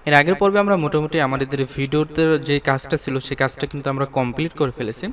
এর আগের পর্বে আমরা মোটামুটি আমাদের ভিডিওতে যে কাজটা ছিল সেই কাজটা কিন্তু আমরা কমপ্লিট করে ফেলেছি।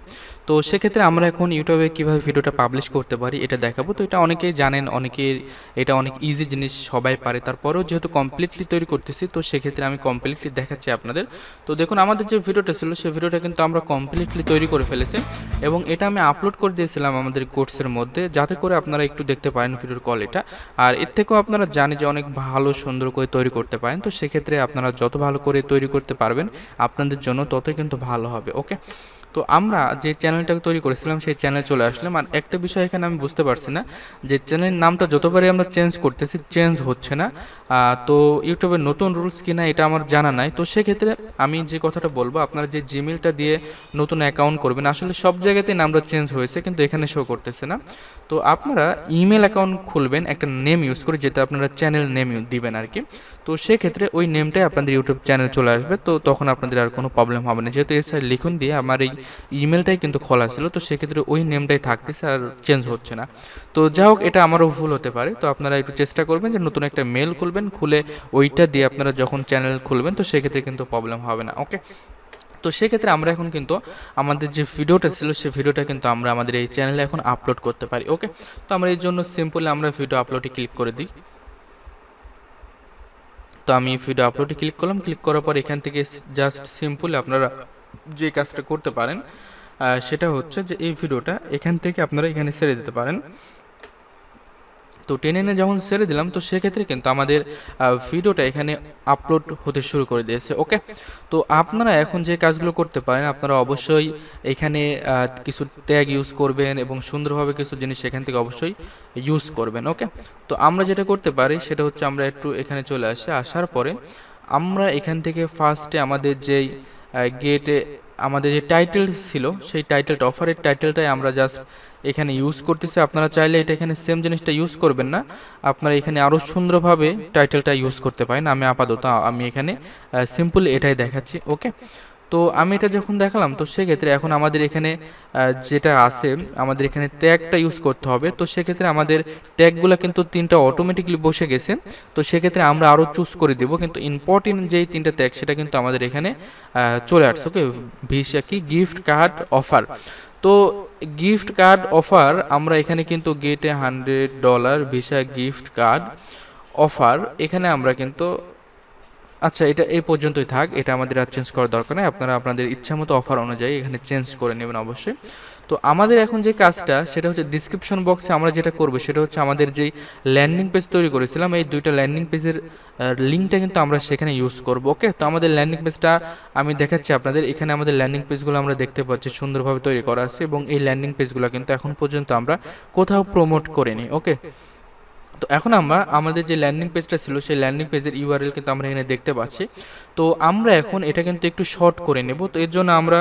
তো সেক্ষেত্রে আমরা এখন ইউটিউবে কীভাবে ভিডিওটা পাবলিশ করতে পারি এটা দেখাবো। তো এটা অনেকেই জানেন, অনেকের এটা অনেক ইজি জিনিস, সবাই পারে। তারপরেও যেহেতু কমপ্লিটলি তৈরি করতেছি, তো সেক্ষেত্রে আমি কমপ্লিটলি দেখাচ্ছি আপনাদের। তো দেখুন, আমাদের যে ভিডিওটা ছিল সেই ভিডিওটা কিন্তু আমরা কমপ্লিটলি তৈরি করে ফেলেছি এবং এটা আমি আপলোড করে দিয়েছিলাম আমাদের কোর্সের মধ্যে, যাতে করে আপনারা একটু দেখতে পারেন ভিডিওর কোয়ালিটিটা। আর এর থেকেও আপনারা জানেন যে অনেক ভালো সুন্দর করে তৈরি করতে পারেন। তো সেক্ষেত্রে আপনারা যত ভালো করে তৈরি করতে পারবেন আপনাদের জন্য ততই কিন্তু ভালো হবে। ওকে, তো আমরা যে চ্যানেলটা তৈরি করেছিলাম সেই চ্যানেলে চলে আসলাম। আর একটা বিষয় এখানে আমি বুঝতে পারছি না যে চ্যানেলের নামটা যতবারই আমরা চেঞ্জ করতেছি চেঞ্জ হচ্ছে না। তো ইউটিউবের নতুন রুলস কিনা এটা আমার জানা নাই। তো সেক্ষেত্রে আমি যে কথাটা বলবো, আপনারা যে জিমেলটা দিয়ে নতুন অ্যাকাউন্ট করবেন, আসলে সব জায়গাতেই নামটা চেঞ্জ হয়েছে কিন্তু এখানে শো করতেছে না। তো আপনারা ইমেল অ্যাকাউন্ট খুলবেন একটা নেম ইউজ করে, যেটা আপনারা চ্যানেল নেম দিবেন আর কি। তো সেক্ষেত্রে ওই নেমটাই আপনাদের ইউটিউব চ্যানেল চলে আসবে। তো তখন আপনাদের আর কোনো প্রবলেম হবে না, যেহেতু এসআই লিখুন দিয়ে আমার এই ইমেলটাই কিন্তু খোলা ছিল। তো সেক্ষেত্রে ওই নেমটাই থাকতেছে আর চেঞ্জ হচ্ছে না। তো যাই হোক, এটা আমারও ভুল হতে পারে। তো আপনারা একটু চেষ্টা করবেন যে নতুন একটা মেল খুলবেন, খুলে ওইটা দিয়ে আপনারা যখন চ্যানেল খুলবেন তো সেক্ষেত্রে কিন্তু প্রবলেম হবে না। ওকে, তো সেক্ষেত্রে আমরা এখন কিন্তু আমাদের যে ভিডিওটা ছিল সেই ভিডিওটা কিন্তু আমরা আমাদের এই চ্যানেলে এখন আপলোড করতে পারি। ওকে, তো আমরা এই জন্য সিম্পলি আমরা ভিডিও আপলোডে ক্লিক করে দিই। তো আমি ভিডিও আপলোডে ক্লিক করলাম। ক্লিক করার পর এখান থেকে জাস্ট সিম্পলি আপনারা যে কাজটা করতে পারেন সেটা হচ্ছে যে এই ভিডিওটা এখান থেকে আপনারা এখানে ছেড়ে দিতে পারেন। তো টেনে এনে যখন ছেড়ে দিলাম তো সেক্ষেত্রে কিন্তু আমাদের ভিডিওটা এখানে আপলোড হতে শুরু করে দিয়েছে। ওকে, তো আপনারা এখন যে কাজগুলো করতে পারেন, আপনারা অবশ্যই এখানে কিছু ট্যাগ ইউজ করবেন এবং সুন্দরভাবে কিছু জিনিস এখান থেকে অবশ্যই ইউজ করবেন। ওকে, তো আমরা যেটা করতে পারি সেটা হচ্ছে আমরা একটু এখানে চলে আসি। আসার পরে আমরা এখান থেকে ফার্স্টে আমাদের যেই গেটে আমাদের যে টাইটেল ছিল সেই টাইটেলটা, অফারের টাইটেলটাই আমরা জাস্ট এখানে ইউজ করতেছি। আপনারা চাইলে এটা এখানে সেম জিনিসটা ইউজ করবেন না, আপনারা এখানে আরও সুন্দরভাবে টাইটেলটা ইউজ করতে পারেন। আমি আপাতত আমি এখানে সিম্পলি এটাই দেখাচ্ছি। ওকে, তো আমি এটা যখন দেখালাম তো সেক্ষেত্রে এখন আমাদের এখানে যেটা আছে, আমাদের এখানে ট্যাগটা ইউজ করতে হবে। তো সেক্ষেত্রে আমাদের ট্যাগগুলো কিন্তু তিনটা অটোমেটিকলি বসে গেছে। তো সেক্ষেত্রে আমরা আরও চুজ করে দেবো, কিন্তু ইম্পর্টেন্ট যেই তিনটা ট্যাগ সেটা কিন্তু আমাদের এখানে চলে আসছে। ওকে, ভিসা কি গিফট কার্ড অফার। তো গিফট কার্ড অফার আমরা এখানে কিন্তু গেটে $100 ভিসা গিফট কার্ড অফার এখানে আমরা কিন্তু, আচ্ছা এটা এই পর্যন্তই থাক, এটা আমাদের আর চেঞ্জ করার দরকার নেই। আপনারা আপনাদের ইচ্ছা মতো অফার অনুযায়ী এখানে চেঞ্জ করে নেবেন অবশ্যই। তো আমাদের এখন যে কাজটা সেটা হচ্ছে ডিসক্রিপশন বক্সে আমরা যেটা করব সেটা হচ্ছে আমাদের যেই ল্যান্ডিং পেজ তৈরি করেছিলাম এই দুইটা ল্যান্ডিং পেজের লিঙ্কটা কিন্তু আমরা সেখানে ইউজ করব। ওকে, তো আমাদের ল্যান্ডিং পেজটা আমি দেখাচ্ছি আপনাদের। এখানে আমাদের ল্যান্ডিং পেজগুলো আমরা দেখতে পাচ্ছি সুন্দরভাবে তৈরি করা আছে এবং এই ল্যান্ডিং পেজগুলো কিন্তু এখন পর্যন্ত আমরা কোথাও প্রমোট করিনি। ওকে, তো এখন আমরা আমাদের যে ল্যান্ডিং পেজটা ছিল সেই ল্যান্ডিং পেজের ইউআরএল কিন্তু আমরা এখানে দেখতে পাচ্ছি। তো আমরা এখন এটা কিন্তু একটু শর্ট করে নেব। তো এর জন্য আমরা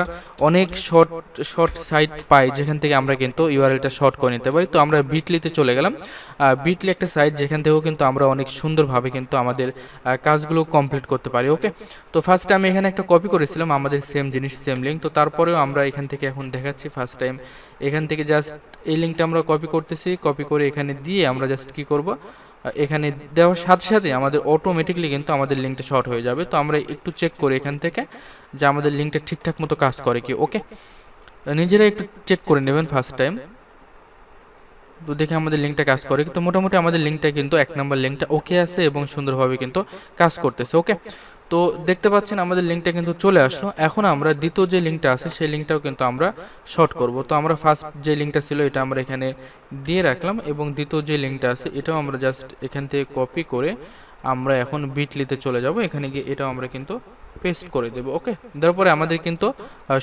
অনেক শর্ট সাইট পাই যেখান থেকে আমরা কিন্তু ইউআরএলটা শর্ট করে নিতে পারি। তো আমরা বিটলিতে চলে গেলাম। বিটলি একটা সাইট যেখান থেকেও কিন্তু আমরা অনেক সুন্দরভাবে কিন্তু আমাদের কাজগুলো কমপ্লিট করতে পারি। ওকে, তো ফার্স্টে আমি এখানে একটা কপি করেছিলাম আমাদের সেম জিনিস সেম লিঙ্ক। তো তারপরেও আমরা এখান থেকে এখন দেখাচ্ছি ফার্স্ট টাইম এখান থেকে জাস্ট এই লিঙ্কটা আমরা কপি করতেছি। কপি করে এখানে দিয়ে আমরা জাস্ট কি করব, এখানে দেওয়ার সাথে সাথে আমাদের অটোমেটিকলি কিন্তু আমাদের লিঙ্কটা শর্ট হয়ে যাবে। তো আমরা একটু চেক করি এখান থেকে যে আমাদের লিঙ্কটা ঠিকঠাক মতো কাজ করে কি। ওকে, নিজেরা একটু চেক করে নেবেন ফার্স্ট টাইম। তো দেখে আমাদের লিঙ্কটা কাজ করে, কিন্তু মোটামুটি আমাদের লিঙ্কটা কিন্তু 1 নম্বর লিঙ্কটা ওকে আছে এবং সুন্দরভাবে কিন্তু কাজ করতেছে। ওকে, তো দেখতে পাচ্ছেন আমাদের লিঙ্কটা কিন্তু চলে আসলো। এখন আমরা দ্বিতীয় যে লিঙ্কটা আছে সেই লিঙ্কটাও কিন্তু আমরা শর্ট করব। তো আমরা ফার্স্ট যে লিঙ্কটা ছিল এটা আমরা এখানে দিয়ে রাখলাম এবং দ্বিতীয় যে লিঙ্কটা আছে এটাও আমরা জাস্ট এখান থেকে কপি করে আমরা এখন বিটলিতে চলে যাব। এখানে গিয়ে এটাও আমরা কিন্তু পেস্ট করে দেব। ওকে, তারপরে আমাদের কিন্তু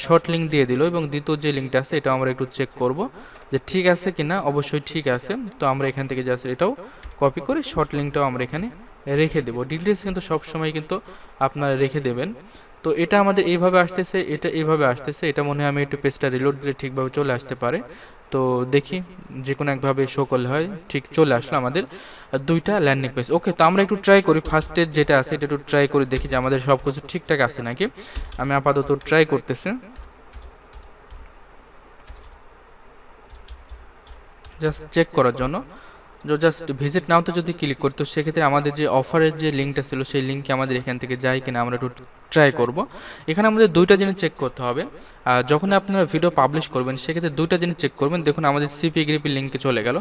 শর্ট লিঙ্ক দিয়ে দিল এবং দ্বিতীয় যে লিঙ্কটা আছে এটা আমরা একটু চেক করব যে ঠিক আছে কিনা। অবশ্যই ঠিক আছে। তো আমরা এখান থেকে জাস্ট এটাও কপি করে শর্ট লিঙ্কটাও আমরা এখানে রেখে দেব। ডিটেলস কিন্তু সব সময় কিন্তু আপনারা রেখে দেবেন। তো এটা আমাদের এইভাবে আসতেছে, এটা এইভাবে আসতেছে। এটা মনে হয় আমি একটু পেজটা রিলোড দিলে ঠিকভাবে চলে আসতে পারে। তো দেখি যে কোনো একভাবে শো করলে হয়। ঠিক চলে আসলো আমাদের দুইটা ল্যান্ডিং পেজ। ওকে, তো আমরা একটু ট্রাই করি ফার্স্টের যেটা আছে এটা একটু ট্রাই করে দেখি যে আমাদের সব কিছু ঠিকঠাক আছে নাকি। আমি আপাতত ট্রাই করতেছি জাস্ট চেক করার জন্য। জাস্ট ভিজিট নাওতে যদি ক্লিক করি, তো সেক্ষেত্রে আমাদের যে অফারের যে লিঙ্কটা ছিল সেই লিঙ্কে আমাদের এখান থেকে যায় কিনা আমরা একটু ট্রাই করব। এখানে আমাদের দুইটা জিনিস চেক করতে হবে। যখন আপনারা ভিডিও পাবলিশ করবেন সেক্ষেত্রে দুইটা জিনিস চেক করবেন। দেখুন আমাদের সিপি গ্রিপের লিঙ্কে চলে গেল,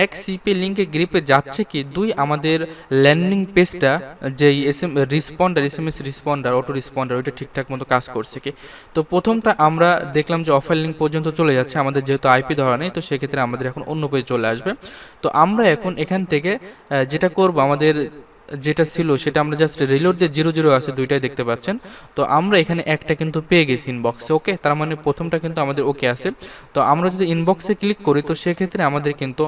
এক সিপি লিঙ্কে গ্রিপে যাচ্ছে কি, দুই আমাদের ল্যান্ডিং পেজটা যে এসএমএস রিসপন্ডার অটো রিসপন্ডার ওইটা ঠিকঠাক মতো কাজ করছে কি। তো প্রথমটা আমরা দেখলাম যে অফার লিঙ্ক পর্যন্ত চলে যাচ্ছে, আমাদের যেহেতু আইপি ধরা নেই, তো সেক্ষেত্রে আমাদের এখন অন্য পেজ চলে আসবে। তো আমরা এখন এখান থেকে যেটা করব, আমাদের যেটা ছিল সেটা আমরা জাস্ট রিলোড দিয়ে 00 আছে দুইটাই দেখতে পাচ্ছেন। তো আমরা এখানে একটা কিন্তু পেয়ে গেছি ইনবক্সে, ওকে, তার মানে প্রথমটা কিন্তু আমাদের ওকে আছে। তো আমরা যদি ইনবক্সে ক্লিক করি, তো সেক্ষেত্রে আমাদের কিন্তু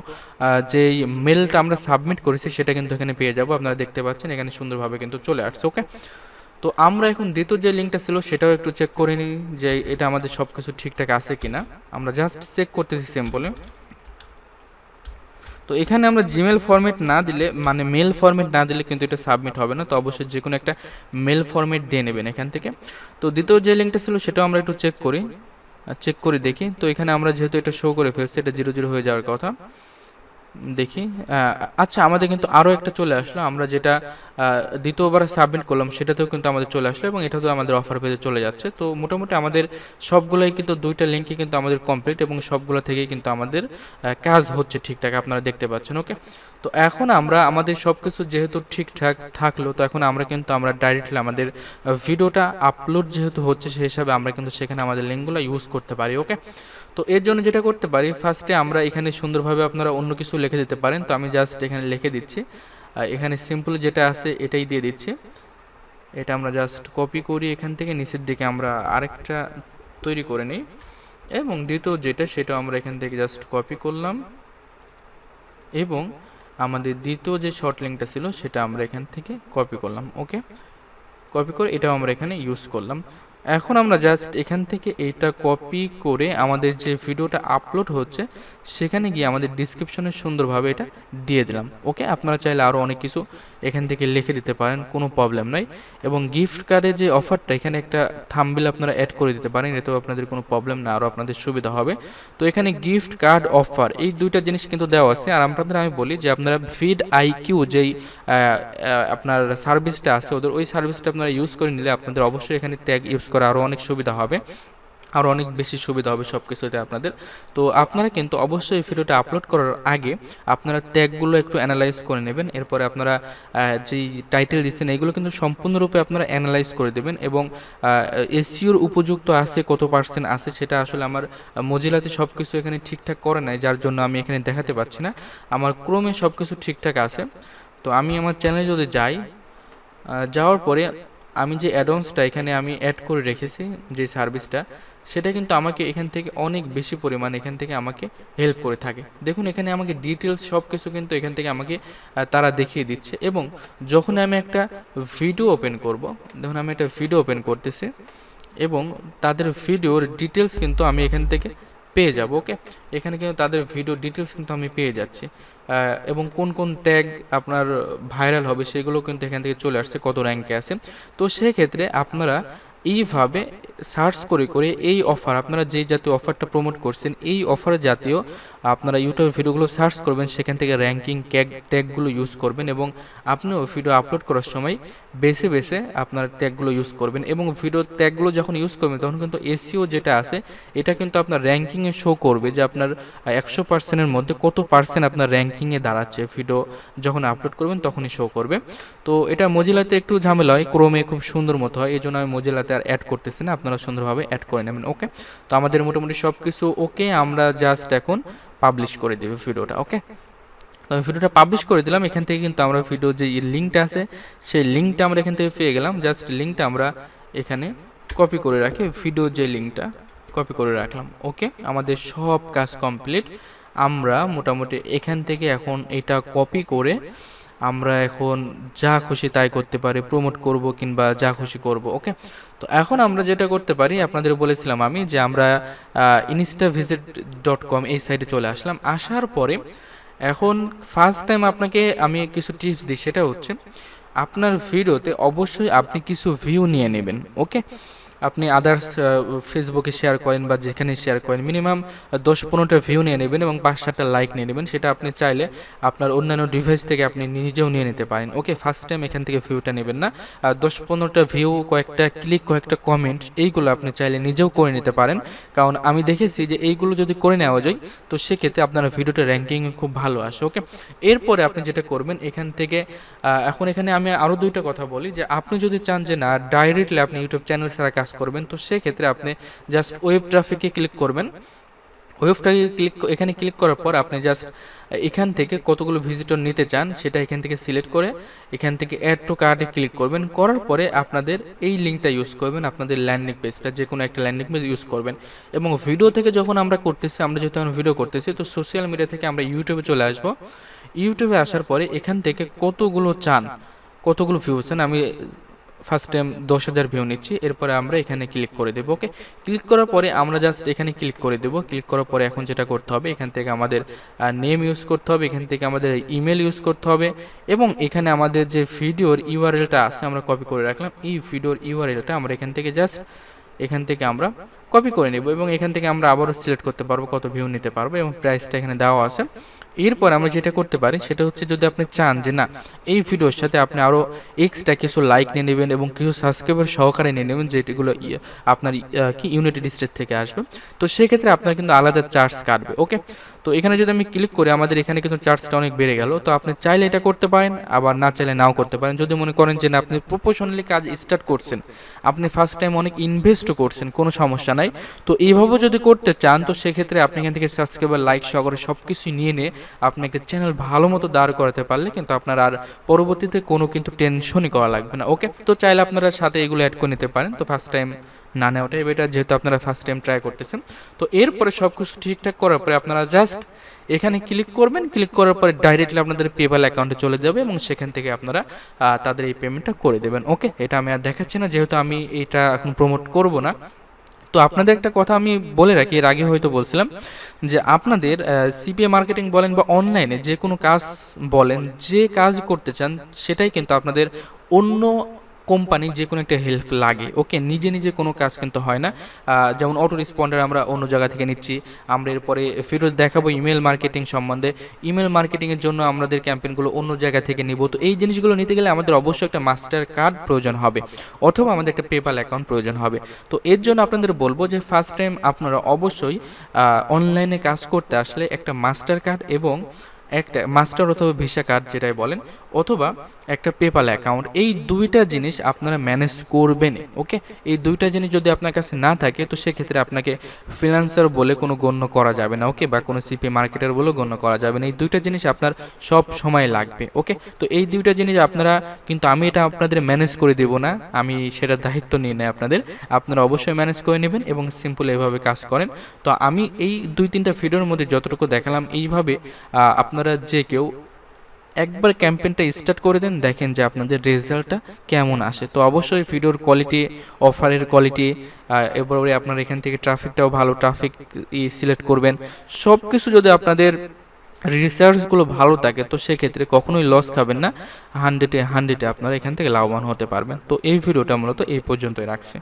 যেই মেলটা আমরা সাবমিট করেছি সেটা কিন্তু এখানে পেয়ে যাব। আপনারা দেখতে পাচ্ছেন এখানে সুন্দরভাবে কিন্তু চলে আসছে, ওকে। তো আমরা এখন দ্বিতীয় যে লিঙ্কটা ছিল সেটাও একটু চেক করে নিই যে এটা আমাদের সব কিছু ঠিকঠাক আছে কিনা। আমরা জাস্ট চেক করতেছি সিম্পলি। তো এখানে আমরা জিমেল ফরম্যাট না দিলে, মানে মেল ফরম্যাট না দিলে কিন্তু এটা সাবমিট হবে না। তো অবশ্যই যে কোনো একটা মেল ফরম্যাট দিয়ে নেবেন এখান থেকে। তো দ্বিতীয় যে লিঙ্কটা ছিল সেটাও আমরা একটু চেক করে দেখি। তো এখানে আমরা যেহেতু এটা শো করে ফেলছি, এটা 00 হয়ে যাওয়ার কথা। দেখি, আচ্ছা আমাদের কিন্তু আরও একটা চলে আসলো, আমরা যেটা দ্বিতীয়বার সাবমিট করলাম সেটাতেও কিন্তু আমাদের চলে আসলো এবং এটাতেও আমাদের অফার পেজে চলে যাচ্ছে। তো মোটামুটি আমাদের সবগুলোই কিন্তু দুইটা লিঙ্কই কিন্তু আমাদের কমপ্লিট এবং সবগুলো থেকেই কিন্তু আমাদের কাজ হচ্ছে ঠিকঠাক, আপনারা দেখতে পাচ্ছেন, ওকে। তো এখন আমরা আমাদের সব কিছু যেহেতু ঠিকঠাক থাকলো, তো এখন আমরা ডাইরেক্টলি আমাদের ভিডিওটা আপলোড যেহেতু হচ্ছে সেই হিসাবে আমরা কিন্তু সেখানে আমাদের লিঙ্কগুলো ইউজ করতে পারি, ওকে। তো এর জন্য যেটা করতে পারি, ফার্স্টে আমরা এখানে সুন্দরভাবে আপনারা অন্য কিছু লিখে দিতে পারেন। তো আমি জাস্ট এখানে লিখে দিচ্ছি, এখানে সিম্পল যেটা আছে এটাই দিয়ে দিচ্ছি। এটা আমরা জাস্ট কপি করি, এখান থেকে নিচের দিকে আমরা আরেকটা তৈরি করে নিই এবং দ্বিতীয় যেটা সেটা আমরা এখান থেকে জাস্ট কপি করলাম এবং আমাদের দ্বিতীয় যে শর্ট লিঙ্কটা ছিল সেটা আমরা এখান থেকে কপি করলাম, ওকে। কপি করে এটাও আমরা এখানে ইউজ করলাম। এখন আমরা জাস্ট এখান থেকে এইটা কপি করে আমাদের যে ভিডিওটা আপলোড হচ্ছে সেখানে গিয়ে আমাদের ডিসক্রিপশনে সুন্দরভাবে এটা দিয়ে দিলাম, ওকে। আপনারা চাইলে আরও অনেক কিছু এখান থেকে লিখে দিতে পারেন, কোনো প্রবলেম নাই। এবং গিফট কার্ডের যে অফারটা এখানে একটা থাম্বনেল আপনারা অ্যাড করে দিতে পারেন, এতেও আপনাদের কোনো প্রবলেম না, আরও আপনাদের সুবিধা হবে। তো এখানে গিফট কার্ড অফার এই দুইটা জিনিস কিন্তু দেওয়া আছে। আর আপনাদের আমি বলি যে আপনারা ফিড আইকিউ যেই আপনার সার্ভিসটা আছে ওদের, ওই সার্ভিসটা আপনারা ইউজ করে নিলে আপনাদের অবশ্যই এখানে ট্যাগ ইউজ করা আরও অনেক সুবিধা হবে, আরও অনেক বেশি সুবিধা হবে সব কিছুতে আপনাদের। তো আপনারা কিন্তু অবশ্যই ভিডিওটা আপলোড করার আগে আপনারা ট্যাগগুলো একটু অ্যানালাইজ করে নেবেন। এরপরে আপনারা যেই টাইটেল দিচ্ছেন এগুলো কিন্তু সম্পূর্ণরূপে আপনারা অ্যানালাইজ করে দেবেন এবং এসইওর উপযুক্ত আছে কত পার্সেন্ট আছে সেটা আসলে আমার মজিলাতে সব কিছু এখানে ঠিকঠাক করে নাই, যার জন্য আমি এখানে দেখাতে পাচ্ছি না। আমার ক্রোমে সব কিছু ঠিকঠাক আছে। তো আমি আমার চ্যানেলে যদি যাই, যাওয়ার পরে আমি যে অ্যাডভান্সটা এখানে আমি অ্যাড করে রেখেছি যে সার্ভিসটা, সেটা কিন্তু আমাকে এখান থেকে অনেক বেশি পরিমাণ এখান থেকে আমাকে হেল্প করে থাকে। দেখুন এখানে আমাকে ডিটেলস সব কিছু কিন্তু এখান থেকে আমাকে তারা দেখিয়ে দিচ্ছে। এবং যখন আমি একটা ভিডিও ওপেন করব, দেখুন আমি একটা ভিডিও ওপেন করতেছি এবং তাদের ভিডিওর ডিটেলস কিন্তু আমি এখান থেকে পেয়ে যাব, ওকে। এখানে কিন্তু তাদের ভিডিও ডিটেলস কিন্তু আমি পেয়ে যাচ্ছি এবং কোন কোন ট্যাগ আপনার ভাইরাল হবে সেগুলো কিন্তু এখান থেকে চলে আসছে, কত র্যাঙ্কে আছে। তো সেক্ষেত্রে আপনারা এইভাবে সার্চ করে করে এই অফার, আপনারা যেই জাতীয় অফারটা প্রমোট করছেন এই অফার জাতীয় আপনারা ইউটিউব ভিডিওগুলো সার্চ করবেন, সেখান থেকে র্যাঙ্কিং ট্যাগগুলো ইউজ করবেন এবং আপনিও ভিডিও আপলোড করার সময় বেছে বেছে আপনার ট্যাগগুলো ইউজ করবেন। এবং ভিডিও ট্যাগগুলো যখন ইউজ করবেন তখন কিন্তু এসইও যেটা আছে এটা কিন্তু আপনার র্যাঙ্কিংয়ে শো করবে যে আপনার 100%-এর মধ্যে কত পার্সেন্ট আপনার র্যাঙ্কিংয়ে দাঁড়াচ্ছে, ভিডিও যখন আপলোড করবেন তখনই শো করবে। তো এটা মজিলাতে একটু ঝামেলা হয়, ক্রোমে খুব সুন্দর মতো হয়, এই জন্য আমি মজিলাতে আর অ্যাড করতেছি না, আপনারা সুন্দরভাবে অ্যাড করে নেবেন, ওকে। তো আমাদের মোটামুটি সব কিছু ওকে, আমরা জাস্ট এখন পাবলিশ করে দেবে ভিডিওটা, ওকে। তো আমি ভিডিওটা পাবলিশ করে দিলাম। এখান থেকে কিন্তু আমরা ভিডিও যে লিঙ্কটা আছে সেই লিঙ্কটা আমরা এখান থেকে পেয়ে গেলাম। জাস্ট লিঙ্কটা আমরা এখানে কপি করে রাখি, ভিডিও যে লিঙ্কটা কপি করে রাখলাম, ওকে। আমাদের সব কাজ কমপ্লিট। আমরা মোটামুটি এখান থেকে এখন এটা কপি করে আমরা এখন যা খুশি তাই করতে পারি, প্রমোট করব কিংবা যা খুশি করব, ওকে। তো এখন আমরা যেটা করতে পারি, আপনাদের বলেছিলাম আমি যে আমরা instavisit.com এই সাইটে চলে আসলাম। আসার পরে এখন ফার্স্ট টাইম আপনাকে আমি কিছু টিপস দিই, সেটা হচ্ছে আপনার ভিডিওতে অবশ্যই আপনি কিছু ভিউ নিয়ে নেবেন, ওকে। আপনি আদার্স ফেসবুকে শেয়ার করেন বা যেখানে শেয়ার করেন, মিনিমাম 10-15টা ভিউ নিয়ে নেবেন এবং 5-7টা লাইক নিয়ে নেবেন। সেটা আপনি চাইলে আপনার অন্যান্য ডিভাইস থেকে আপনি নিজেও নিয়ে নিতে পারেন। ওকে, ফার্স্ট টাইম এখান থেকে ভিউটা নেবেন না। 10-15টা ভিউ, কয়েকটা ক্লিক, কয়েকটা কমেন্ট, এইগুলো আপনি চাইলে নিজেও করে নিতে পারেন। কারণ আমি দেখেছি যে এইগুলো যদি করে নেওয়া যায় তো সেক্ষেত্রে আপনার ভিডিওটা র্যাঙ্কিং খুব ভালো আসে। ওকে, এরপরে আপনি যেটা করবেন এখান থেকে, এখন এখানে আমি আরও দুইটা কথা বলি, যে আপনি যদি চান যে না ডাইরেক্টলি আপনি ইউটিউব চ্যানেল ছাড়া কাজ করবেন, তো সেক্ষেত্রে আপনি জাস্ট ওয়েব ট্রাফিকে ক্লিক করবেন। ওয়েব ট্রাফিকে এখানে ক্লিক করার পর আপনি জাস্ট এখান থেকে কতগুলো ভিজিটর নিতে চান সেটা এখান থেকে সিলেক্ট করে এখান থেকে অ্যাড টু কার্টে ক্লিক করবেন। করার পরে আপনাদের এই লিঙ্কটা ইউজ করবেন, আপনাদের ল্যান্ডিং পেজটা, যে কোনো একটা ল্যান্ডিং পেজ ইউজ করবেন। এবং ভিডিও থেকে যখন আমরা করতেছি, আমরা যেহেতু এখন ভিডিও করতেছি, তো সোশ্যাল মিডিয়া থেকে আমরা ইউটিউবে চলে আসবো। ইউটিউবে আসার পরে এখান থেকে কতগুলো চান, কতগুলো ভিউ চান, আমি ফার্স্ট টাইম 10,000 ভিউ নিচ্ছি। এরপরে আমরা এখানে ক্লিক করে দেবো। ওকে, ক্লিক করার পরে আমরা জাস্ট এখানে ক্লিক করে দেবো। ক্লিক করার পরে এখন যেটা করতে হবে, এখান থেকে আমাদের নেম ইউজ করতে হবে, এখান থেকে আমাদের ইমেল ইউজ করতে হবে, এবং এখানে আমাদের যে ভিডিওর ইউআরএলটা আছে আমরা কপি করে রাখলাম, এই ভিডিওর ইউআরএলটা আমরা এখান থেকে জাস্ট এখান থেকে আমরা কপি করে নেব, এবং এখান থেকে আমরা আবারও সিলেক্ট করতে পারবো কত ভিউ নিতে পারবো, এবং প্রাইসটা এখানে দেওয়া আছে। এরপর আমরা যেটা করতে পারি সেটা হচ্ছে, যদি আপনি চান যে না এই ভিডিওর সাথে আপনি আরও এক্সট্রা কিছু লাইক নিয়ে নেবেন এবং কিছু সাবস্ক্রাইবার সহকারে নিয়ে নেবেন, যেগুলো আপনার কি ইউনাইটেড স্টেট থেকে আসবে, তো সেক্ষেত্রে আপনার কিন্তু আলাদা চার্জ কাটবে। ওকে, তো এখানে যদি আমি ক্লিক করি আমাদের এখানে কিন্তু চার্জটা অনেক বেড়ে গেল। তো আপনি চাইলে এটা করতে পারেন, আবার না চাইলে নাও করতে পারেন। যদি মনে করেন যে না আপনি প্রফেশনালি কাজ স্টার্ট করছেন, আপনি ফার্স্ট টাইম অনেক ইনভেস্টও করছেন, কোনো সমস্যা নাই। তো এইভাবেও যদি করতে চান তো সেক্ষেত্রে আপনি এখান থেকে সাবস্ক্রাইবার, লাইক সহকারে সব কিছুই নিয়ে নিয়ে আপনি একটা চ্যানেল ভালো মতো দাঁড় করাতে পারলে কিন্তু আপনার আর পরবর্তীতে কোনো কিন্তু টেনশনই করা লাগবে না। ওকে, তো চাইলে আপনারা সাথে এগুলো অ্যাড করে নিতে পারেন। তো ফার্স্ট টাইম না নেওয়াটাই বেটার, যেহেতু আপনারা ফার্স্ট টাইম ট্রাই করতেছেন। তো এরপরে সব কিছু ঠিকঠাক করার পরে আপনারা জাস্ট এখানে ক্লিক করবেন। ক্লিক করার পরে ডাইরেক্টলি আপনাদের পেপ্যাল অ্যাকাউন্টে চলে যাবে এবং সেখান থেকে আপনারা তাদের এই পেমেন্টটা করে দেবেন। ওকে, এটা আমি আর দেখাচ্ছি না, যেহেতু আমি এটা এখন প্রমোট করব না। তো আপনাদের একটা কথা আমি বলে রাখি, এর আগে হয়তো বলছিলাম, যে আপনাদের সিপিএ মার্কেটিং বলেন বা অনলাইনে যে কোনো কাজ বলেন, যে কাজ করতে চান সেটাই কিন্তু আপনাদের অন্য কোম্পানি যে কোনো একটা হেল্প লাগে। ওকে, নিজে নিজে কোনো কাজ কিন্তু হয় না। যেমন অটো রেসপন্ডার আমরা অন্য জায়গা থেকে নিচ্ছি, আমরা এরপরে ফেরত দেখাবো ইমেল মার্কেটিং সম্বন্ধে, ইমেল মার্কেটিংয়ের জন্য আমাদের ক্যাম্পেইনগুলো অন্য জায়গা থেকে নিব। তো এই জিনিসগুলো নিতে গেলে আমাদের অবশ্যই একটা মাস্টার কার্ড প্রয়োজন হবে, অথবা আমাদের একটা পেপ্যাল অ্যাকাউন্ট প্রয়োজন হবে। তো এর জন্য আপনাদের বলবো যে ফার্স্ট টাইম আপনারা অবশ্যই অনলাইনে কাজ করতে আসলে একটা মাস্টার কার্ড এবং একটা মাস্টার অথবা ভিসা কার্ড যেটাই বলেন, অথবা একটা পেপ্যাল অ্যাকাউন্ট, এই দুইটা জিনিস আপনারা ম্যানেজ করবেন। ওকে, এই দুইটা জিনিস যদি আপনার কাছে না থাকে তো সেক্ষেত্রে আপনাকে ফ্রিল্যান্সার বলে কোনো গণ্য করা যাবে না। ওকে, বা কোনো সিপি মার্কেটার বলে গণ্য করা যাবে না। এই দুইটা জিনিস আপনার সব সময় লাগবে। ওকে, তো এই দুইটা জিনিস আপনারা, কিন্তু আমি এটা আপনাদের ম্যানেজ করে দেব না, আমি সেটার দায়িত্ব নিয়ে নেই আপনাদের, আপনারা অবশ্যই ম্যানেজ করে নেবেন এবং সিম্পল এভাবে কাজ করেন। তো আমি এই 2-3টা ভিডিওর মধ্যে যতটুকু দেখালাম, এইভাবে আপনারা যে কেউ একবার ক্যাম্পেইনটা স্টার্ট করে দেন, দেখেন যে আপনাদের রেজাল্টটা কেমন আসে। তো অবশ্যই ভিডিওর কোয়ালিটি, অফারের কোয়ালিটি, এরপরে আপনার এখান থেকে ট্রাফিকটাও ভালো ট্রাফিক সিলেক্ট করবেন। সব কিছু যদি আপনাদের রিসার্চগুলো ভালো থাকে তো সেক্ষেত্রে কখনোই লস খাবেন না, 100-এ আপনারা এখান থেকে লাভবান হতে পারবেন। তো এই ভিডিওটা মূলত এই পর্যন্তই রাখছি।